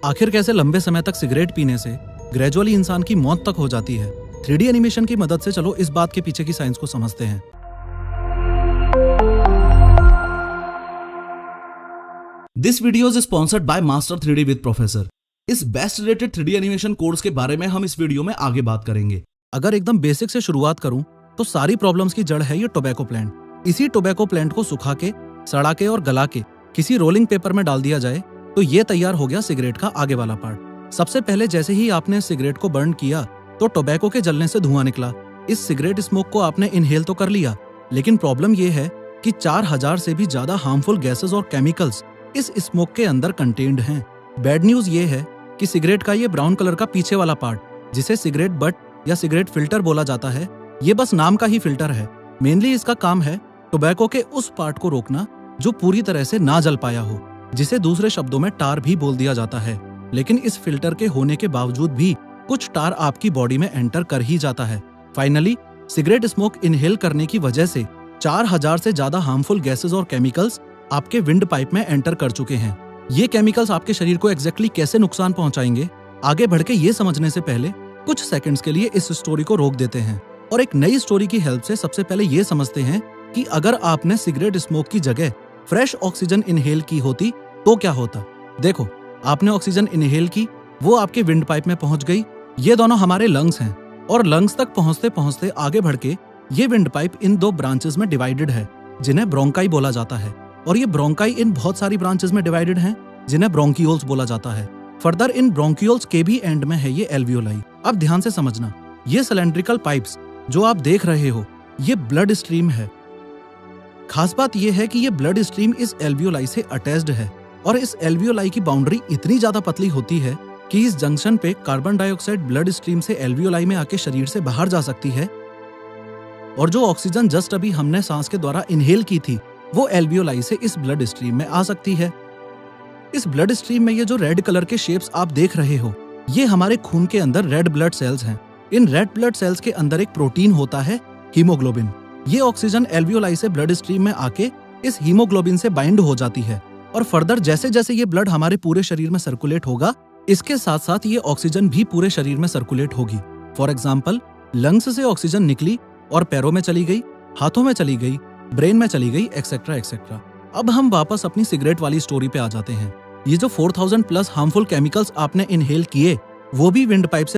आखिर कैसे लंबे समय तक सिगरेट पीने से ग्रेजुअली इंसान की मौत तक हो जाती है। 3D एनिमेशन की मदद से चलो इस बात के पीछे की साइंस को समझते हैं। This video is sponsored by master 3D with professor. इस best rated 3D animation course के बारे में हम इस वीडियो में आगे बात करेंगे। अगर एकदम बेसिक से शुरुआत करूं तो सारी प्रॉब्लम्स की जड़ है ये टोबैको प्लांट। इसी टोबैको प्लांट को सुखा के, सड़ा के और गला के किसी रोलिंग पेपर में डाल दिया जाए तो ये तैयार हो गया सिगरेट का आगे वाला पार्ट। सबसे पहले जैसे ही आपने सिगरेट को बर्न किया तो टोबैको के जलने से धुआं निकला। इस सिगरेट स्मोक को आपने इनहेल तो कर लिया, लेकिन प्रॉब्लम ये है कि 4000 से भी ज्यादा हार्मफुल गैसेस और केमिकल्स इस स्मोक के अंदर कंटेन्ड हैं। बैड न्यूज ये है कि सिगरेट का ये ब्राउन कलर का पीछे वाला पार्ट, जिसे सिगरेट बट या सिगरेट फिल्टर बोला जाता है, ये बस नाम का ही फिल्टर है। मेनली इसका काम है टोबैको के उस पार्ट को रोकना जो पूरी तरह से ना जल पाया हो, जिसे दूसरे शब्दों में टार भी बोल दिया जाता है। लेकिन इस फिल्टर के होने के बावजूद भी कुछ टार आपकी बॉडी में एंटर कर ही जाता है। फाइनली सिगरेट स्मोक इनहेल करने की वजह से 4000 से ज्यादा हार्मफुल गैसेस और केमिकल्स आपके विंड पाइप में एंटर कर चुके हैं। ये केमिकल्स आपके शरीर को एग्जैक्टली कैसे नुकसान पहुंचाएंगे, आगे बढ़ के ये समझने से पहले कुछ सेकंड्स के लिए इस स्टोरी को रोक देते हैं और एक नई स्टोरी की हेल्प से सबसे पहले ये समझते हैं कि अगर आपने सिगरेट स्मोक की जगह फ्रेश ऑक्सीजन इनहेल की होती तो क्या होता। देखो, आपने ऑक्सीजन इनहेल की, वो आपके विंड पाइप में पहुंच गई। ये दोनों हमारे लंग्स हैं और लंग्स तक पहुंचते पहुंचते आगे बढ़ के ये विंड पाइप इन 2 ब्रांचेस में डिवाइडेड है, जिन्हें ब्रोंकाई बोला जाता है। और ये ब्रोंकाई इन बहुत सारी ब्रांचेस में डिवाइडेड हैं, जिन्हें ब्रोंकियोल्स बोला जाता है। फर्दर इन ब्रोंकियोल्स के भी एंड में है ये एल्वियोलाई। अब ध्यान से समझना, ये सिलेंड्रिकल पाइप्स जो आप देख रहे हो, ये ब्लड स्ट्रीम है। खास बात यह है कि ये ब्लड स्ट्रीम इस एल्वियोलाई से अटैच्ड है और इस एल्वियोलाई की बाउंड्री इतनी ज्यादा पतली होती है कि इस जंक्शन पे कार्बन डाइऑक्साइड ब्लड स्ट्रीम से एल्वियोलाई में आके शरीर से बाहर जा सकती है और जो ऑक्सीजन जस्ट अभी हमने सांस के द्वारा इनहेल की थी वो एल्वियोलाई से इस ब्लड स्ट्रीम में आ सकती है। इस ब्लड स्ट्रीम में ये जो रेड कलर के शेप्स आप देख रहे हो, ये हमारे खून के अंदर रेड ब्लड सेल्स हैं। इन रेड ब्लड सेल्स के अंदर एक प्रोटीन होता है, हीमोग्लोबिन। ये ऑक्सीजन एल्वियोलाई से ब्लड स्ट्रीम में आके इस हीमोग्लोबिन से बाइंड हो जाती है और फर्दर जैसे जैसे ये ब्लड हमारे पूरे शरीर में सर्कुलेट होगा, इसके साथ साथ ये ऑक्सीजन भी पूरे शरीर में सर्कुलेट होगी। फॉर एग्जाम्पल, लंग्स से ऑक्सीजन निकली और पैरों में चली गई, हाथों में चली गई, ब्रेन में चली गई, एक्सेट्रा एक्सेट्रा। अब हम वापस अपनी सिगरेट वाली स्टोरी पे आ जाते हैं। ये जो 4000 प्लस हार्मफुल केमिकल्स आपने इनहेल किए, वो भी विंड पाइप से